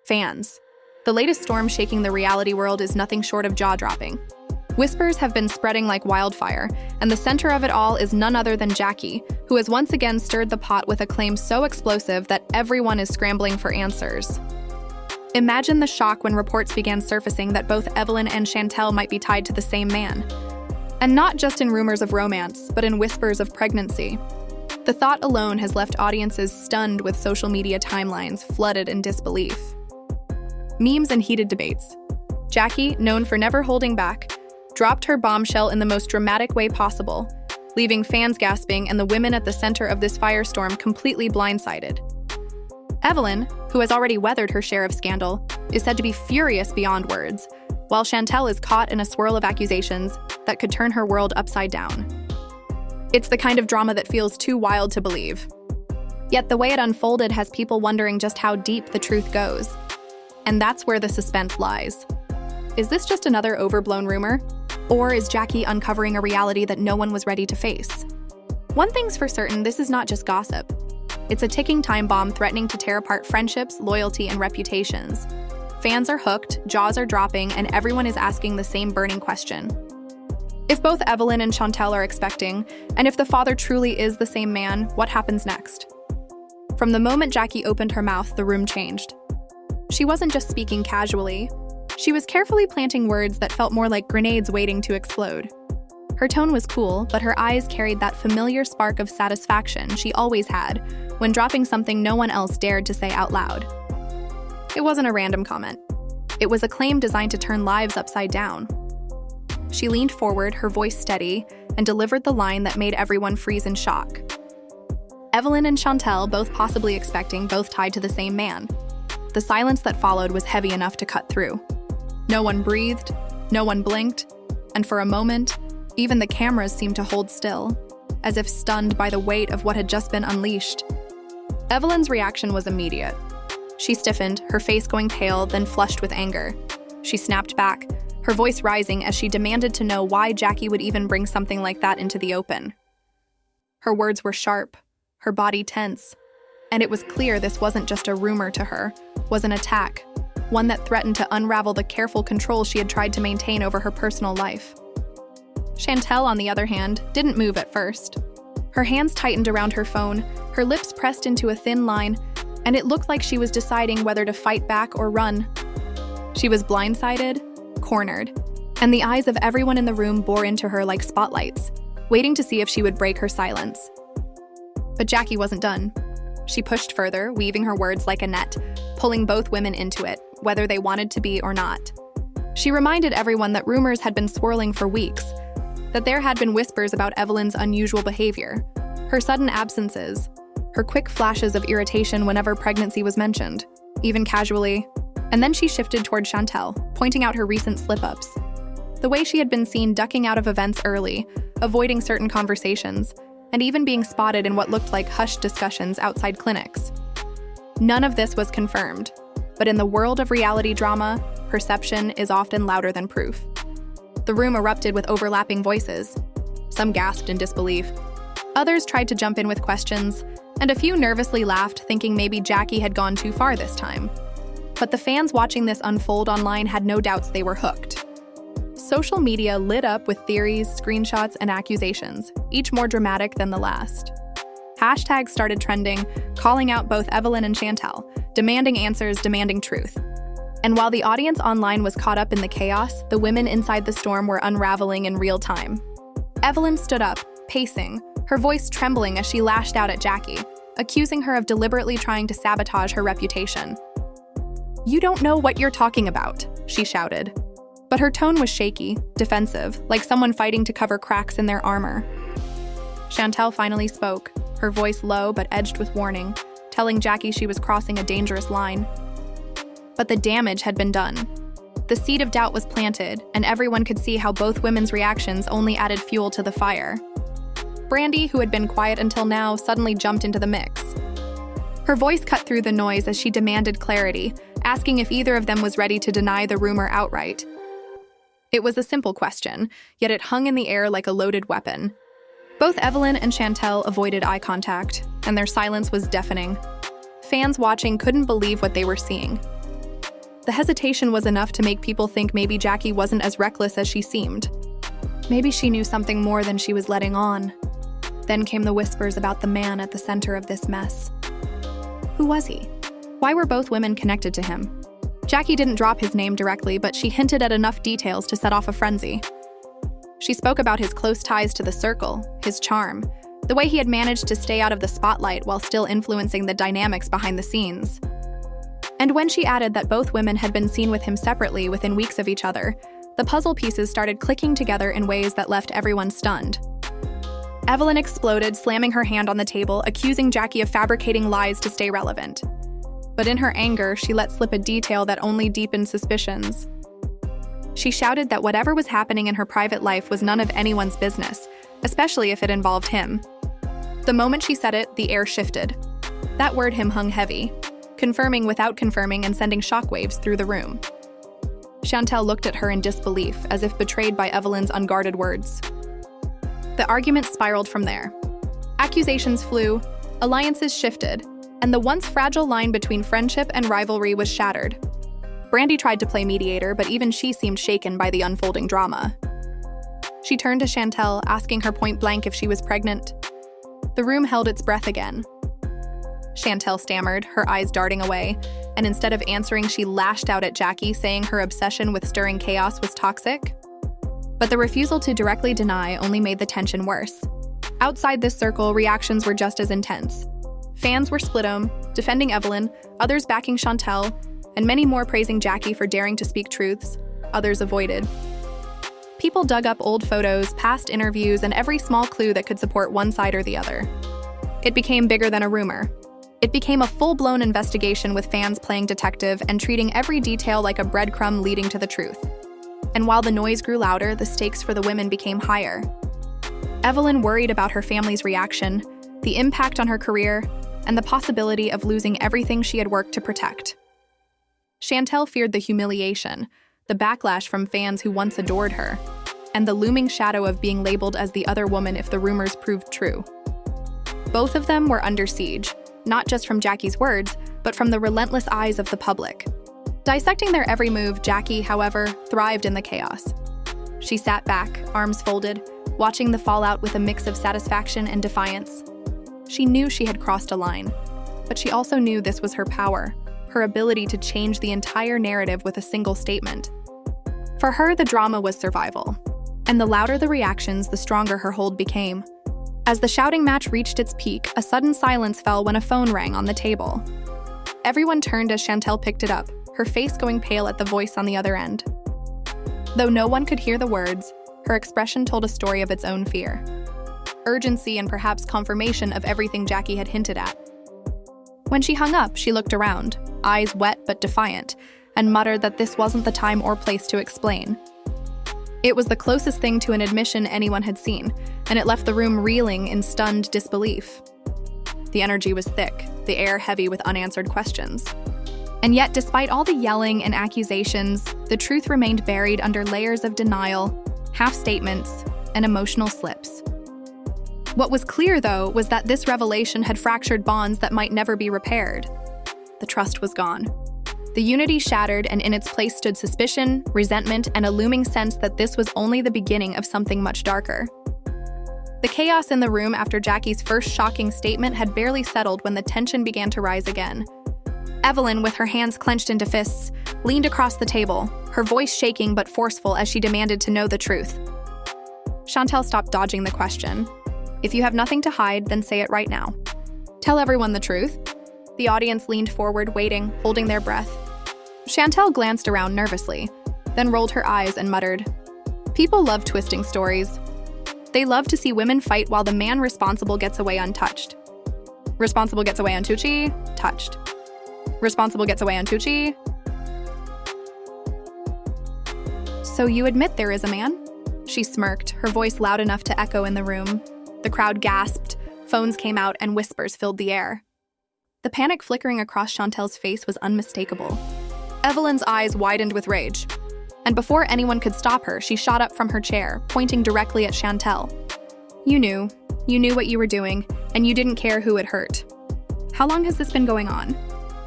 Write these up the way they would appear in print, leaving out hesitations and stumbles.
Fans. The latest storm shaking the reality world is nothing short of jaw-dropping. Whispers have been spreading like wildfire, and the center of it all is none other than Jackie, who has once again stirred the pot with a claim so explosive that everyone is scrambling for answers. Imagine the shock when reports began surfacing that both Evelyn and Chantel might be tied to the same man. And not just in rumors of romance, but in whispers of pregnancy. The thought alone has left audiences stunned, with social media timelines flooded in disbelief. Memes and heated debates. Jackie, known for never holding back, dropped her bombshell in the most dramatic way possible, leaving fans gasping and the women at the center of this firestorm completely blindsided. Evelyn, who has already weathered her share of scandal, is said to be furious beyond words, while Chantel is caught in a swirl of accusations that could turn her world upside down. It's the kind of drama that feels too wild to believe. Yet the way it unfolded has people wondering just how deep the truth goes. And that's where the suspense lies. Is this just another overblown rumor? Or is Jackie uncovering a reality that no one was ready to face? One thing's for certain, this is not just gossip. It's a ticking time bomb threatening to tear apart friendships, loyalty, and reputations. Fans are hooked, jaws are dropping, and everyone is asking the same burning question. If both Evelyn and Chantel are expecting, and if the father truly is the same man, what happens next? From the moment Jackie opened her mouth, the room changed. She wasn't just speaking casually. She was carefully planting words that felt more like grenades waiting to explode. Her tone was cool, but her eyes carried that familiar spark of satisfaction she always had when dropping something no one else dared to say out loud. It wasn't a random comment. It was a claim designed to turn lives upside down. She leaned forward, her voice steady, and delivered the line that made everyone freeze in shock. Evelyn and Chantel, both possibly expecting, both tied to the same man. The silence that followed was heavy enough to cut through. No one breathed, no one blinked, and for a moment, even the cameras seemed to hold still, as if stunned by the weight of what had just been unleashed. Evelyn's reaction was immediate. She stiffened, her face going pale, then flushed with anger. She snapped back, her voice rising as she demanded to know why Jackie would even bring something like that into the open. Her words were sharp, her body tense, and it was clear this wasn't just a rumor to her, was an attack, one that threatened to unravel the careful control she had tried to maintain over her personal life. Chantel, on the other hand, didn't move at first. Her hands tightened around her phone, her lips pressed into a thin line, and it looked like she was deciding whether to fight back or run. She was blindsided, cornered, and the eyes of everyone in the room bore into her like spotlights, waiting to see if she would break her silence. But Jackie wasn't done. She pushed further, weaving her words like a net, pulling both women into it, whether they wanted to be or not. She reminded everyone that rumors had been swirling for weeks, that there had been whispers about Evelyn's unusual behavior, her sudden absences, her quick flashes of irritation whenever pregnancy was mentioned, even casually. And then she shifted toward Chantel, pointing out her recent slip-ups. The way she had been seen ducking out of events early, avoiding certain conversations, and even being spotted in what looked like hushed discussions outside clinics. None of this was confirmed, but in the world of reality drama, perception is often louder than proof. The room erupted with overlapping voices. Some gasped in disbelief. Others tried to jump in with questions, and a few nervously laughed, thinking maybe Jackie had gone too far this time. But the fans watching this unfold online had no doubts they were hooked. Social media lit up with theories, screenshots, and accusations, each more dramatic than the last. Hashtags started trending, calling out both Evelyn and Chantel, demanding answers, demanding truth. And while the audience online was caught up in the chaos, the women inside the storm were unraveling in real time. Evelyn stood up, pacing, her voice trembling as she lashed out at Jackie, accusing her of deliberately trying to sabotage her reputation. "You don't know what you're talking about," she shouted. But her tone was shaky, defensive, like someone fighting to cover cracks in their armor. Chantel finally spoke, her voice low but edged with warning, telling Jackie she was crossing a dangerous line. But the damage had been done. The seed of doubt was planted, and everyone could see how both women's reactions only added fuel to the fire. Brandy, who had been quiet until now, suddenly jumped into the mix. Her voice cut through the noise as she demanded clarity, asking if either of them was ready to deny the rumor outright. It was a simple question, yet it hung in the air like a loaded weapon. Both Evelyn and Chantel avoided eye contact, and their silence was deafening. Fans watching couldn't believe what they were seeing. The hesitation was enough to make people think maybe Jackie wasn't as reckless as she seemed. Maybe she knew something more than she was letting on. Then came the whispers about the man at the center of this mess. Who was he? Why were both women connected to him? Jackie didn't drop his name directly, but she hinted at enough details to set off a frenzy. She spoke about his close ties to the circle, his charm, the way he had managed to stay out of the spotlight while still influencing the dynamics behind the scenes. And when she added that both women had been seen with him separately within weeks of each other, the puzzle pieces started clicking together in ways that left everyone stunned. Evelyn exploded, slamming her hand on the table, accusing Jackie of fabricating lies to stay relevant. But in her anger, she let slip a detail that only deepened suspicions. She shouted that whatever was happening in her private life was none of anyone's business, especially if it involved him. The moment she said it, the air shifted. That word him hung heavy, confirming without confirming and sending shockwaves through the room. Chantel looked at her in disbelief, as if betrayed by Evelyn's unguarded words. The argument spiraled from there. Accusations flew, alliances shifted, and the once fragile line between friendship and rivalry was shattered. Brandy tried to play mediator, but even she seemed shaken by the unfolding drama. She turned to Chantel, asking her point blank if she was pregnant. The room held its breath again. Chantel stammered, her eyes darting away, and instead of answering, she lashed out at Jackie, saying her obsession with stirring chaos was toxic. But the refusal to directly deny only made the tension worse. Outside this circle, reactions were just as intense. Fans were split, defending Evelyn, others backing Chantel, and many more praising Jackie for daring to speak truths. Others avoided. People dug up old photos, past interviews, and every small clue that could support one side or the other. It became bigger than a rumor. It became a full-blown investigation with fans playing detective and treating every detail like a breadcrumb leading to the truth. And while the noise grew louder, the stakes for the women became higher. Evelyn worried about her family's reaction, the impact on her career, and the possibility of losing everything she had worked to protect. Chantel feared the humiliation, the backlash from fans who once adored her, and the looming shadow of being labeled as the other woman if the rumors proved true. Both of them were under siege, not just from Jackie's words, but from the relentless eyes of the public. Dissecting their every move, Jackie, however, thrived in the chaos. She sat back, arms folded, watching the fallout with a mix of satisfaction and defiance. She knew she had crossed a line, but she also knew this was her power, her ability to change the entire narrative with a single statement. For her, the drama was survival, and the louder the reactions, the stronger her hold became. As the shouting match reached its peak, a sudden silence fell when a phone rang on the table. Everyone turned as Chantel picked it up, her face going pale at the voice on the other end. Though no one could hear the words, her expression told a story of its own fear. Urgency and perhaps confirmation of everything Jackie had hinted at. When she hung up, she looked around, eyes wet but defiant, and muttered that this wasn't the time or place to explain. It was the closest thing to an admission anyone had seen, and it left the room reeling in stunned disbelief. The energy was thick, the air heavy with unanswered questions. And yet, despite all the yelling and accusations, the truth remained buried under layers of denial, half-statements, and emotional slips. What was clear, though, was that this revelation had fractured bonds that might never be repaired. The trust was gone. The unity shattered, and in its place stood suspicion, resentment, and a looming sense that this was only the beginning of something much darker. The chaos in the room after Jackie's first shocking statement had barely settled when the tension began to rise again. Evelyn, with her hands clenched into fists, leaned across the table, her voice shaking but forceful as she demanded to know the truth. Chantel stopped dodging the question. If you have nothing to hide, then say it right now. Tell everyone the truth. The audience leaned forward, waiting, holding their breath. Chantel glanced around nervously, then rolled her eyes and muttered, "People love twisting stories. They love to see women fight while the man responsible gets away untouched. Responsible gets away untouched, touched. Responsible gets away untouched." "So you admit there is a man?" She smirked, her voice loud enough to echo in the room. The crowd gasped, phones came out, and whispers filled the air. The panic flickering across Chantel's face was unmistakable. Evelyn's eyes widened with rage. And before anyone could stop her, she shot up from her chair, pointing directly at Chantel. You knew what you were doing, and you didn't care who it hurt. How long has this been going on?"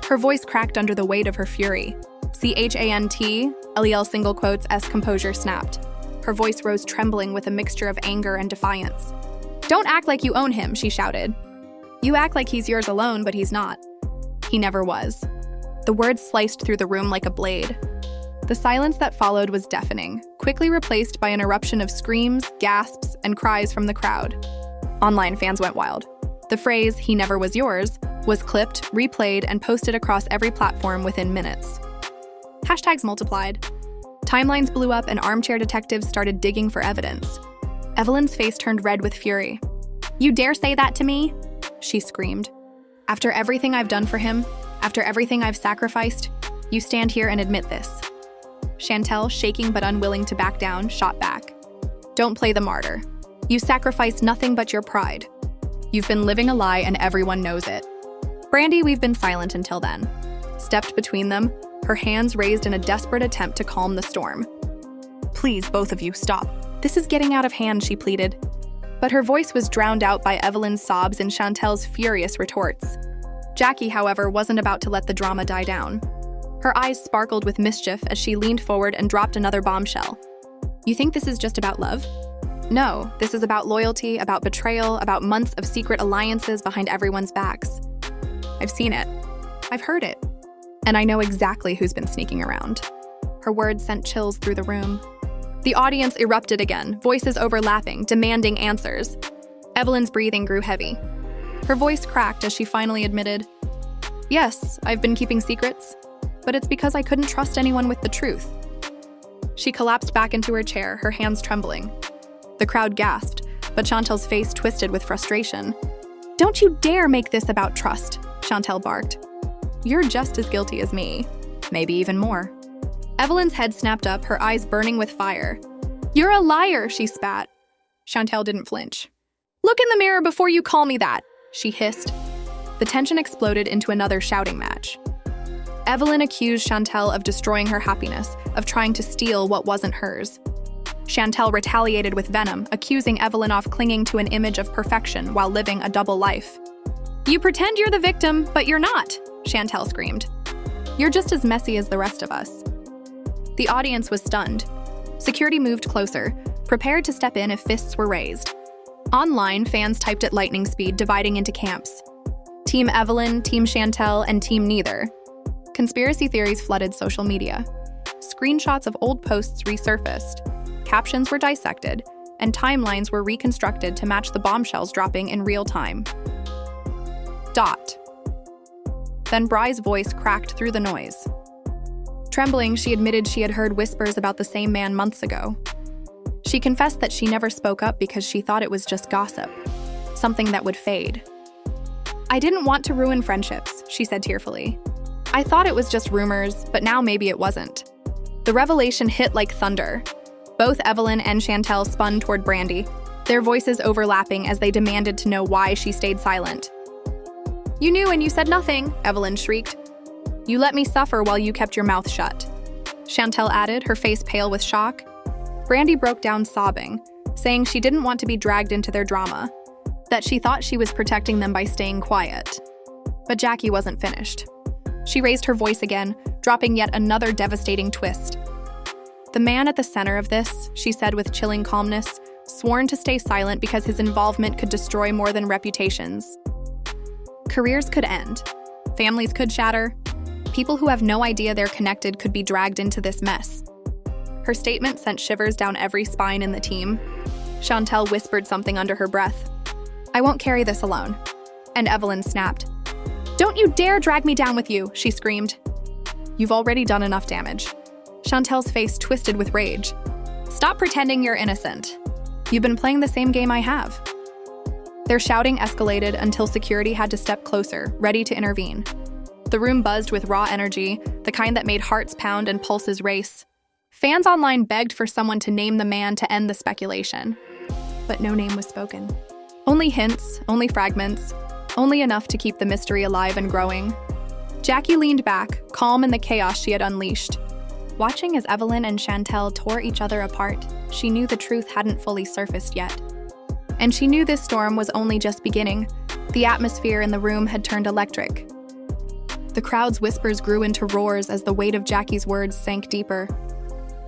Her voice cracked under the weight of her fury. C-H-A-N-T, L-E-L single quotes, S composure snapped. Her voice rose trembling with a mixture of anger and defiance. "Don't act like you own him," she shouted. "You act like he's yours alone, but he's not. He never was." The words sliced through the room like a blade. The silence that followed was deafening, quickly replaced by an eruption of screams, gasps, and cries from the crowd. Online fans went wild. The phrase, "he never was yours," was clipped, replayed, and posted across every platform within minutes. Hashtags multiplied. Timelines blew up and armchair detectives started digging for evidence. Evelyn's face turned red with fury. "You dare say that to me?" she screamed. "After everything I've done for him, after everything I've sacrificed, you stand here and admit this." Chantel, shaking but unwilling to back down, shot back. "Don't play the martyr. You sacrificed nothing but your pride. You've been living a lie and everyone knows it." Brandy, we've been silent until then, stepped between them, her hands raised in a desperate attempt to calm the storm. "Please, both of you, stop. This is getting out of hand," she pleaded. But her voice was drowned out by Evelyn's sobs and Chantel's furious retorts. Jackie, however, wasn't about to let the drama die down. Her eyes sparkled with mischief as she leaned forward and dropped another bombshell. "You think this is just about love? No, this is about loyalty, about betrayal, about months of secret alliances behind everyone's backs. I've seen it. I've heard it. And I know exactly who's been sneaking around." Her words sent chills through the room. The audience erupted again, voices overlapping, demanding answers. Evelyn's breathing grew heavy. Her voice cracked as she finally admitted, "Yes, I've been keeping secrets, but it's because I couldn't trust anyone with the truth." She collapsed back into her chair, her hands trembling. The crowd gasped, but Chantel's face twisted with frustration. "Don't you dare make this about trust," Chantel barked. "You're just as guilty as me, maybe even more." Evelyn's head snapped up, her eyes burning with fire. "You're a liar," she spat. Chantel didn't flinch. "Look in the mirror before you call me that," she hissed. The tension exploded into another shouting match. Evelyn accused Chantel of destroying her happiness, of trying to steal what wasn't hers. Chantel retaliated with venom, accusing Evelyn of clinging to an image of perfection while living a double life. "You pretend you're the victim, but you're not," Chantel screamed. "You're just as messy as the rest of us." The audience was stunned. Security moved closer, prepared to step in if fists were raised. Online, fans typed at lightning speed, dividing into camps. Team Evelyn, Team Chantel, and Team Neither. Conspiracy theories flooded social media. Screenshots of old posts resurfaced. Captions were dissected, and timelines were reconstructed to match the bombshells dropping in real time. Dot. Then Bry's voice cracked through the noise. Trembling, she admitted she had heard whispers about the same man months ago. She confessed that she never spoke up because she thought it was just gossip, something that would fade. "I didn't want to ruin friendships," she said tearfully. "I thought it was just rumors, but now maybe it wasn't." The revelation hit like thunder. Both Evelyn and Chantel spun toward Brandy, their voices overlapping as they demanded to know why she stayed silent. "You knew and you said nothing," Evelyn shrieked. "You let me suffer while you kept your mouth shut," Chantel added, her face pale with shock. Brandy broke down sobbing, saying she didn't want to be dragged into their drama, that she thought she was protecting them by staying quiet. But Jackie wasn't finished. She raised her voice again, dropping yet another devastating twist. "The man at the center of this," she said with chilling calmness, sworn to stay silent because his involvement could destroy more than reputations. Careers could end. Families could shatter. People who have no idea they're connected could be dragged into this mess. Her statement sent shivers down every spine in the team. Chantel whispered something under her breath. "I won't carry this alone." And Evelyn snapped. "Don't you dare drag me down with you," she screamed. "You've already done enough damage." Chantel's face twisted with rage. "Stop pretending you're innocent. You've been playing the same game I have." Their shouting escalated until security had to step closer, ready to intervene. The room buzzed with raw energy, the kind that made hearts pound and pulses race. Fans online begged for someone to name the man to end the speculation. But no name was spoken. Only hints, only fragments, only enough to keep the mystery alive and growing. Jackie leaned back, calm in the chaos she had unleashed. Watching as Evelyn and Chantel tore each other apart, she knew the truth hadn't fully surfaced yet. And she knew this storm was only just beginning. The atmosphere in the room had turned electric. The crowd's whispers grew into roars as the weight of Jackie's words sank deeper.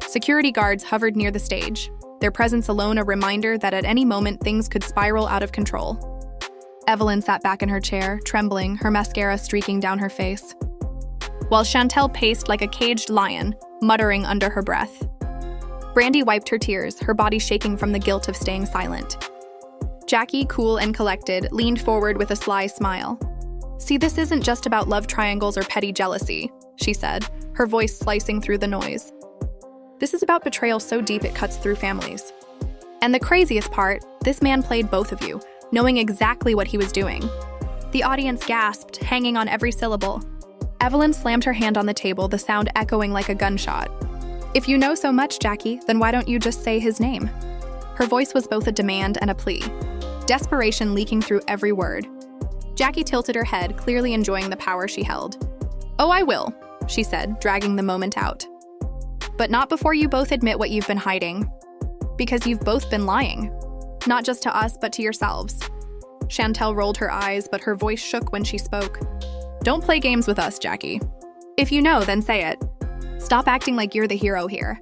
Security guards hovered near the stage, their presence alone a reminder that at any moment things could spiral out of control. Evelyn sat back in her chair, trembling, her mascara streaking down her face, while Chantel paced like a caged lion, muttering under her breath. Brandy wiped her tears, her body shaking from the guilt of staying silent. Jackie, cool and collected, leaned forward with a sly smile. "See, this isn't just about love triangles or petty jealousy," she said, her voice slicing through the noise. "This is about betrayal so deep it cuts through families. And the craziest part, this man played both of you, knowing exactly what he was doing." The audience gasped, hanging on every syllable. Evelyn slammed her hand on the table, the sound echoing like a gunshot. "If you know so much, Jackie, then why don't you just say his name?" Her voice was both a demand and a plea, desperation leaking through every word. Jackie tilted her head, clearly enjoying the power she held. "Oh, I will," she said, dragging the moment out. "But not before you both admit what you've been hiding. Because you've both been lying. Not just to us, but to yourselves." Chantel rolled her eyes, but her voice shook when she spoke. "Don't play games with us, Jackie. If you know, then say it. Stop acting like you're the hero here."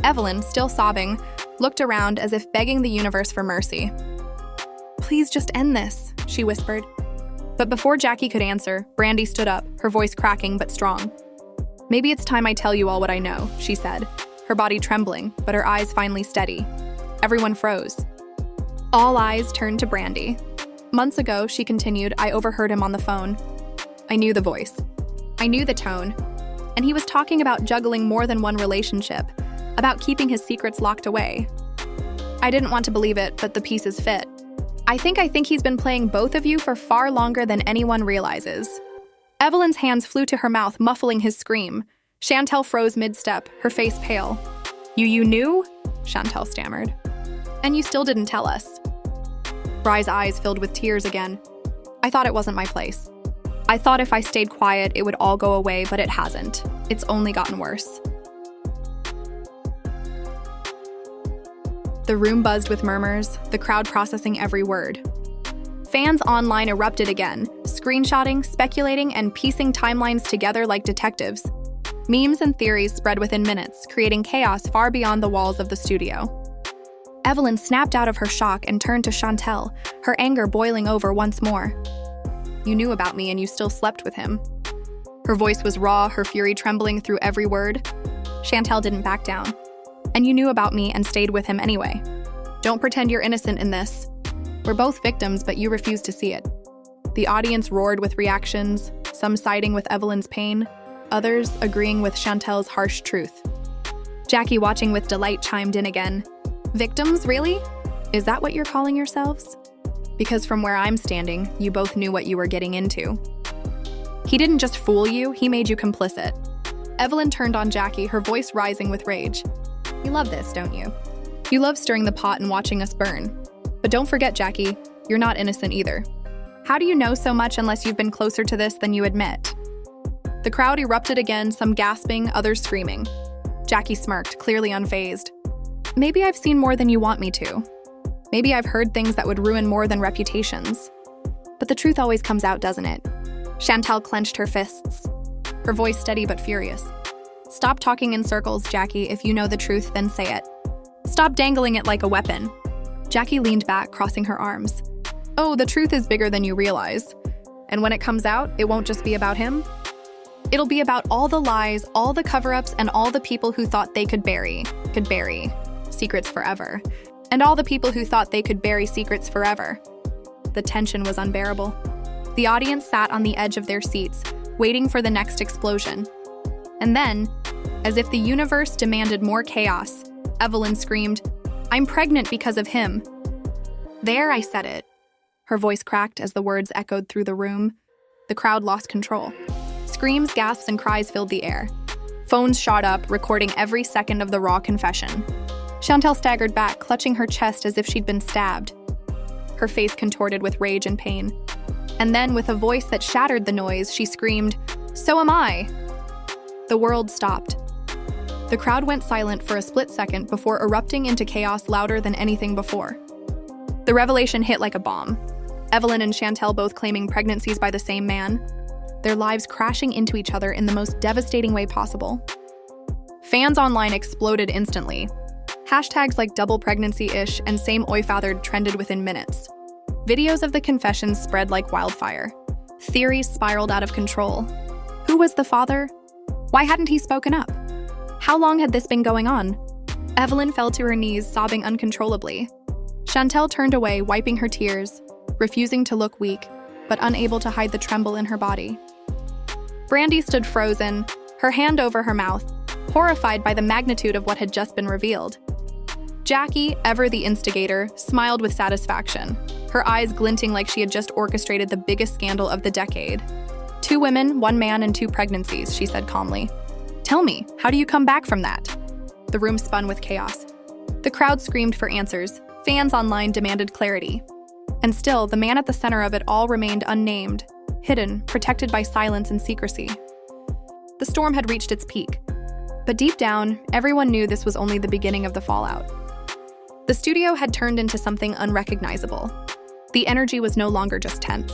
Evelyn, still sobbing, looked around as if begging the universe for mercy. "Please just end this," she whispered. But before Jackie could answer, Brandy stood up, her voice cracking but strong. "Maybe it's time I tell you all what I know," she said, her body trembling, but her eyes finally steady. Everyone froze. All eyes turned to Brandy. "Months ago," she continued, "I overheard him on the phone. I knew the voice. I knew the tone. And he was talking about juggling more than one relationship, about keeping his secrets locked away. I didn't want to believe it, but the pieces fit. I think he's been playing both of you for far longer than anyone realizes." Evelyn's hands flew to her mouth, muffling his scream. Chantel froze mid-step, her face pale. You knew?" Chantel stammered. "And you still didn't tell us." Bry's eyes filled with tears again. "I thought it wasn't my place. I thought if I stayed quiet, it would all go away, but it hasn't. It's only gotten worse." The room buzzed with murmurs, the crowd processing every word. Fans online erupted again, screenshotting, speculating, and piecing timelines together like detectives. Memes and theories spread within minutes, creating chaos far beyond the walls of the studio. Evelyn snapped out of her shock and turned to Chantel, her anger boiling over once more. "You knew about me and you still slept with him." Her voice was raw, her fury trembling through every word. Chantel didn't back down. "And you knew about me and stayed with him anyway. Don't pretend you're innocent in this. We're both victims, but you refuse to see it." The audience roared with reactions, some siding with Evelyn's pain, others agreeing with Chantel's harsh truth. Jackie, watching with delight, chimed in again. "Victims, really? Is that what you're calling yourselves? Because from where I'm standing, you both knew what you were getting into. He didn't just fool you, he made you complicit." Evelyn turned on Jackie, her voice rising with rage. "You love this, don't you? You love stirring the pot and watching us burn. But don't forget, Jackie, you're not innocent either. How do you know so much unless you've been closer to this than you admit?" The crowd erupted again, some gasping, others screaming. Jackie smirked, clearly unfazed. "Maybe I've seen more than you want me to. Maybe I've heard things that would ruin more than reputations. But the truth always comes out, doesn't it?" Chantel clenched her fists, her voice steady but furious. "Stop talking in circles, Jackie. If you know the truth, then say it. Stop dangling it like a weapon." Jackie leaned back, crossing her arms. "Oh, the truth is bigger than you realize. And when it comes out, it won't just be about him. It'll be about all the lies, all the cover-ups, and all the people who thought they could bury secrets forever. And all the people who thought they could bury secrets forever." The tension was unbearable. The audience sat on the edge of their seats, waiting for the next explosion. And then, as if the universe demanded more chaos, Evelyn screamed, "I'm pregnant because of him." "There, I said it." Her voice cracked as the words echoed through the room. The crowd lost control. Screams, gasps, and cries filled the air. Phones shot up, recording every second of the raw confession. Chantel staggered back, clutching her chest as if she'd been stabbed. Her face contorted with rage and pain. And then, with a voice that shattered the noise, she screamed, "So am I!" The world stopped. The crowd went silent for a split second before erupting into chaos louder than anything before. The revelation hit like a bomb. Evelyn and Chantel both claiming pregnancies by the same man. their lives crashing into each other in the most devastating way possible. Fans online exploded instantly. Hashtags like double pregnancy-ish and same oifathered trended within minutes. Videos of the confessions spread like wildfire. Theories spiraled out of control. Who was the father? Why hadn't he spoken up? How long had this been going on? Evelyn fell to her knees, sobbing uncontrollably. Chantel turned away, wiping her tears, refusing to look weak, but unable to hide the tremble in her body. Brandy stood frozen, her hand over her mouth, horrified by the magnitude of what had just been revealed. Jackie, ever the instigator, smiled with satisfaction, her eyes glinting like she had just orchestrated the biggest scandal of the decade. 2 women, 1 man, and 2 pregnancies, she said calmly. Tell me, how do you come back from that? The room spun with chaos. The crowd screamed for answers. Fans online demanded clarity. And still, the man at the center of it all remained unnamed, hidden, protected by silence and secrecy. The storm had reached its peak. But deep down, everyone knew this was only the beginning of the fallout. The studio had turned into something unrecognizable. The energy was no longer just tense.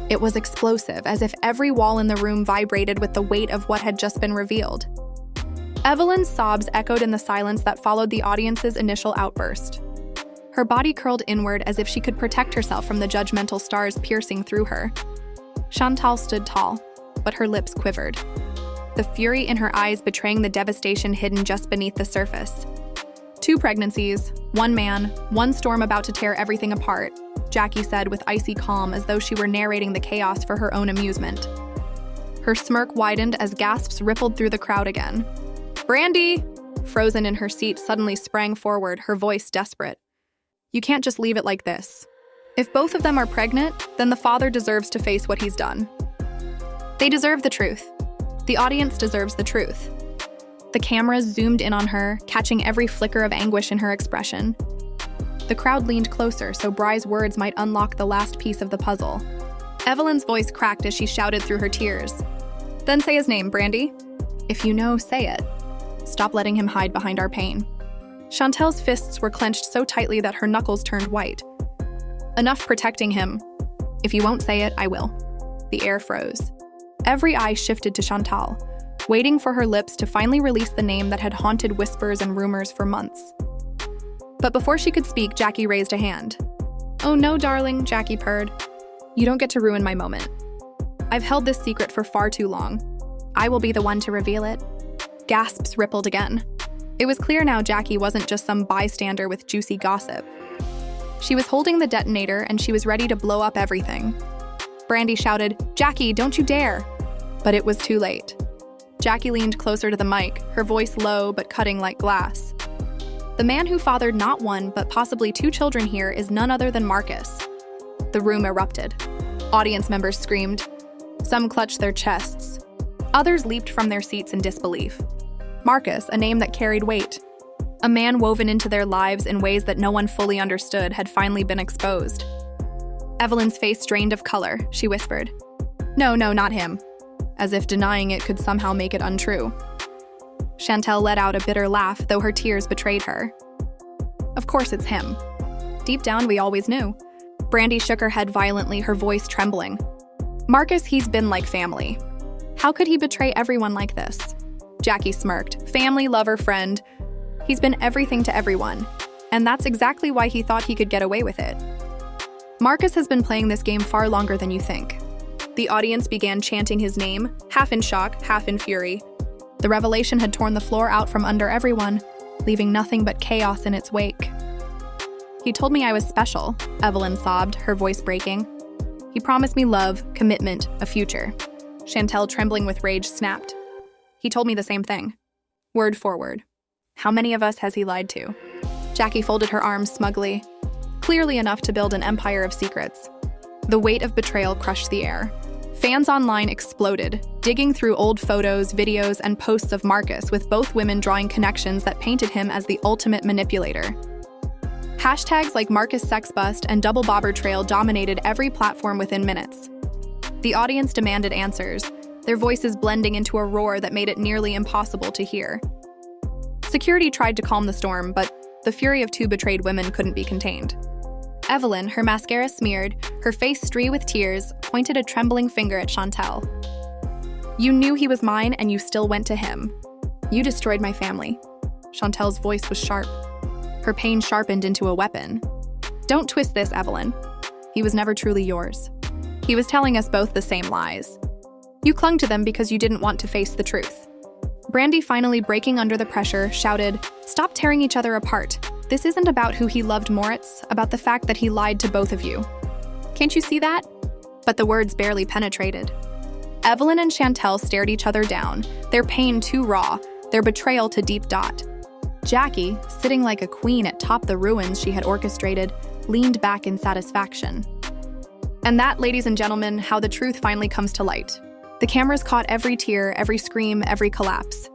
It was explosive, as if every wall in the room vibrated with the weight of what had just been revealed. Evelyn's sobs echoed in the silence that followed the audience's initial outburst. Her body curled inward as if she could protect herself from the judgmental stars piercing through her. Chantel stood tall, but her lips quivered, the fury in her eyes betraying the devastation hidden just beneath the surface. 2 pregnancies, 1 man, 1 storm about to tear everything apart, Jackie said with icy calm as though she were narrating the chaos for her own amusement. Her smirk widened as gasps rippled through the crowd again. Brandy, frozen in her seat, suddenly sprang forward, her voice desperate. You can't just leave it like this. If both of them are pregnant, then the father deserves to face what he's done. They deserve the truth. The audience deserves the truth. The cameras zoomed in on her, catching every flicker of anguish in her expression. The crowd leaned closer so Bry's words might unlock the last piece of the puzzle. Evelyn's voice cracked as she shouted through her tears. Then say his name, Brandy. If you know, say it. Stop letting him hide behind our pain. Chantel's fists were clenched so tightly that her knuckles turned white. Enough protecting him. If you won't say it, I will. The air froze. Every eye shifted to Chantel, waiting for her lips to finally release the name that had haunted whispers and rumors for months. But before she could speak, Jackie raised a hand. Oh no, darling, Jackie purred. You don't get to ruin my moment. I've held this secret for far too long. I will be the one to reveal it. Gasps rippled again. It was clear now Jackie wasn't just some bystander with juicy gossip. She was holding the detonator and she was ready to blow up everything. Brandy shouted, Jackie, don't you dare! But it was too late. Jackie leaned closer to the mic, her voice low but cutting like glass. The man who fathered not 1 but possibly 2 children here is none other than Marcus. The room erupted. Audience members screamed. Some clutched their chests. Others leaped from their seats in disbelief. Marcus, a name that carried weight. A man woven into their lives in ways that no one fully understood, had finally been exposed. Evelyn's face drained of color. She whispered, No, not him, as if denying it could somehow make it untrue. Chantel let out a bitter laugh, though her tears betrayed her. Of course it's him. Deep down, we always knew. Brandy shook her head violently, her voice trembling. Marcus, he's been like family. How could he betray everyone like this? Jackie smirked. Family, lover, friend. He's been everything to everyone. And that's exactly why he thought he could get away with it. Marcus has been playing this game far longer than you think. The audience began chanting his name, half in shock, half in fury. The revelation had torn the floor out from under everyone, leaving nothing but chaos in its wake. He told me I was special, Evelyn sobbed, her voice breaking. He promised me love, commitment, a future. Chantel, trembling with rage, snapped. He told me the same thing. Word for word. How many of us has he lied to? Jackie folded her arms smugly, clearly enough to build an empire of secrets. The weight of betrayal crushed the air. Fans online exploded, digging through old photos, videos, and posts of Marcus, with both women drawing connections that painted him as the ultimate manipulator. Hashtags like Marcus Sex Bust and Double Bobber Trail dominated every platform within minutes. The audience demanded answers, their voices blending into a roar that made it nearly impossible to hear. Security tried to calm the storm, but the fury of 2 betrayed women couldn't be contained. Evelyn, her mascara smeared, her face streaked with tears, pointed a trembling finger at Chantel. You knew he was mine and you still went to him. You destroyed my family. Chantel's voice was sharp. Her pain sharpened into a weapon. Don't twist this, Evelyn. He was never truly yours. He was telling us both the same lies. You clung to them because you didn't want to face the truth. Brandy, finally breaking under the pressure, shouted, "Stop tearing each other apart. This isn't about who he loved more, it's about the fact that he lied to both of you. Can't you see that?" But the words barely penetrated. Evelyn and Chantel stared each other down, their pain too raw, their betrayal to deep dot. Jackie, sitting like a queen atop the ruins she had orchestrated, leaned back in satisfaction. And that, ladies and gentlemen, how the truth finally comes to light. The cameras caught every tear, every scream, every collapse.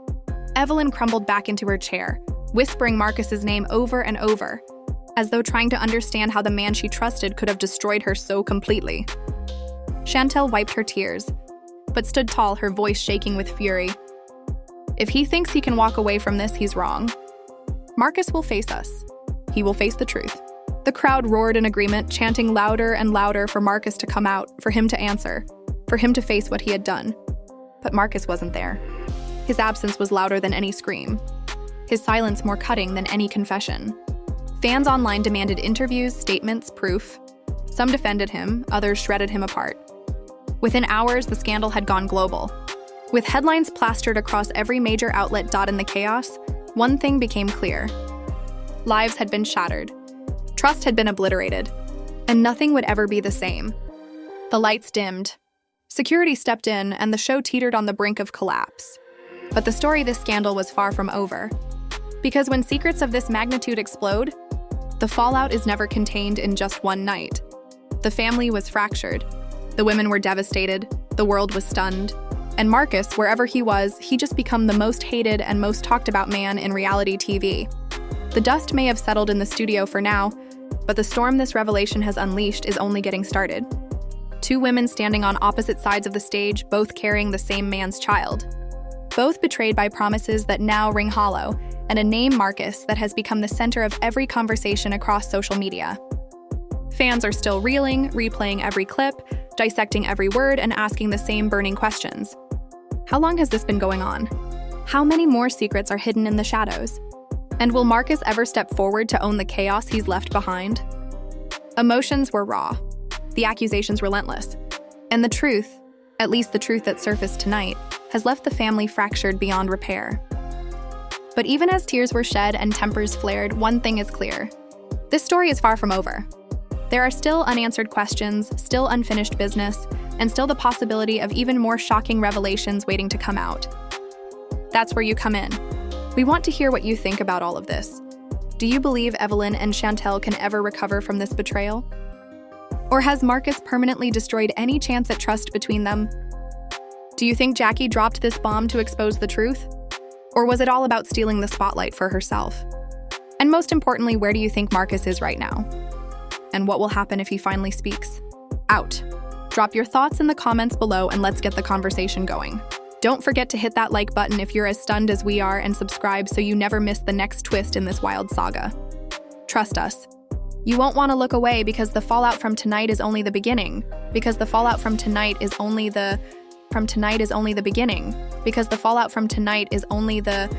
Evelyn crumbled back into her chair, whispering Marcus's name over and over, as though trying to understand how the man she trusted could have destroyed her so completely. Chantel wiped her tears, but stood tall, her voice shaking with fury. If he thinks he can walk away from this, he's wrong. Marcus will face us. He will face the truth. The crowd roared in agreement, chanting louder and louder for Marcus to come out, for him to answer, for him to face what he had done. But Marcus wasn't there. His absence was louder than any scream. His silence more cutting than any confession. Fans online demanded interviews, statements, proof. Some defended him, others shredded him apart. Within hours, the scandal had gone global. With headlines plastered across every major outlet. In the chaos, one thing became clear. Lives had been shattered. Trust had been obliterated. And nothing would ever be the same. The lights dimmed. Security stepped in, and the show teetered on the brink of collapse. But the story of this scandal was far from over. Because when secrets of this magnitude explode, the fallout is never contained in just one night. The family was fractured. The women were devastated. The world was stunned. And Marcus, wherever he was, he just become the most hated and most talked about man in reality TV. The dust may have settled in the studio for now, but the storm this revelation has unleashed is only getting started. Two women standing on opposite sides of the stage, both carrying the same man's child. Both betrayed by promises that now ring hollow, and a name, Marcus, that has become the center of every conversation across social media. Fans are still reeling, replaying every clip, dissecting every word, and asking the same burning questions. How long has this been going on? How many more secrets are hidden in the shadows? And will Marcus ever step forward to own the chaos he's left behind? Emotions were raw, the accusations relentless, and the truth, at least the truth that surfaced tonight, has left the family fractured beyond repair. But even as tears were shed and tempers flared, one thing is clear. This story is far from over. There are still unanswered questions, still unfinished business, and still the possibility of even more shocking revelations waiting to come out. That's where you come in. We want to hear what you think about all of this. Do you believe Evelyn and Chantel can ever recover from this betrayal? Or has Marcus permanently destroyed any chance at trust between them? Do you think Jackie dropped this bomb to expose the truth? Or was it all about stealing the spotlight for herself? And most importantly, where do you think Marcus is right now? And what will happen if he finally speaks? Out. Drop your thoughts in the comments below and let's get the conversation going. Don't forget to hit that like button if you're as stunned as we are, and subscribe so you never miss the next twist in this wild saga. Trust us. You won't want to look away, because the fallout from tonight is only the beginning. Because the fallout from tonight is only the beginning. Because the fallout from tonight is only the